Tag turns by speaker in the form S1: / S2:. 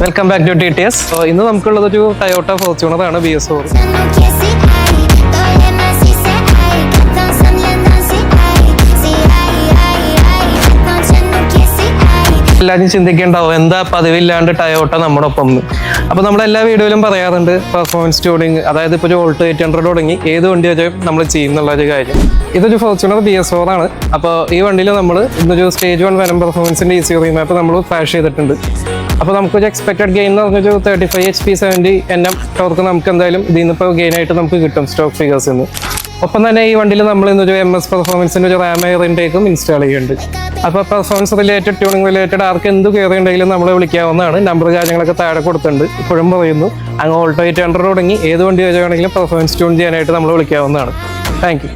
S1: Welcome back to TTS. ഇന്ന് നമുക്കുള്ളത് ഒരു ടയോട്ട ഫോർച്യൂണറാണ് BS4. എല്ലാവരും ചിന്തിക്കേണ്ടാവും എന്താ പതിവില്ലാണ്ട് ടയോട്ട നമ്മുടെ ഒപ്പം. അപ്പോൾ നമ്മുടെ എല്ലാ വീഡിയോയിലും പറയാറുണ്ട് പെർഫോമൻസ് ട്യൂണിങ്, അതായത് ഇപ്പോൾ ഒരു ഓൾട്ടോ 800 തുടങ്ങി ഏത് വണ്ടി വെച്ചാൽ നമ്മൾ ചെയ്യുന്നുള്ള ഒരു കാര്യം. ഇതൊരു ഫോർച്യൂണർ BS4 ആണ്. അപ്പോൾ ഈ വണ്ടിയിൽ നമ്മൾ ഇന്നൊരു സ്റ്റേജ് 1 വനം പെർഫോമൻസിൻ്റെ ECU റീമാപ്പ് നമ്മൾ ഫ്ലാഷ് ചെയ്തിട്ടുണ്ട്. അപ്പോൾ നമുക്കൊരു എക്സ്പെക്റ്റഡ് ഗെയിൻ എന്ന് പറഞ്ഞൊരു 35 HP 70 Nm ടോർക്ക് നമുക്ക് എന്തായാലും ഇതിൽ നിന്ന് ഇപ്പോൾ ഗെയിനായിട്ട് നമുക്ക് കിട്ടും സ്റ്റോക്ക് ഫിഗേഴ്സിൽ നിന്ന്. ഒപ്പം തന്നെ ഈ വണ്ടിയിൽ നമ്മൾ ഇന്നൊരു MS പെർഫോമൻസിൻ്റെ ഒരു റാം എയർ ഇൻടേക്കും ഇൻസ്റ്റാൾ ചെയ്യുന്നുണ്ട്. അപ്പോൾ പെർഫോമൻസ് റിലേറ്റഡ്, ട്യൂണിംഗ് റിലേറ്റഡ് ആർക്ക് എന്ത് കയറി ഉണ്ടെങ്കിലും നമ്മളെ വിളിക്കാവുന്നതാണ്. നമ്പർ കാര്യങ്ങളൊക്കെ താഴെ കൊടുത്തിട്ടുണ്ട്. ഇപ്പോഴും പറയുന്നു, അങ്ങ് ഓൾട്ടോ 800 തുടങ്ങി ഏത് വണ്ടി വെച്ചാണെങ്കിലും പെർഫോമൻസ് ട്യൂൺ ചെയ്യാനായിട്ട് നമ്മൾ വിളിക്കാവുന്നതാണ്. Thank U.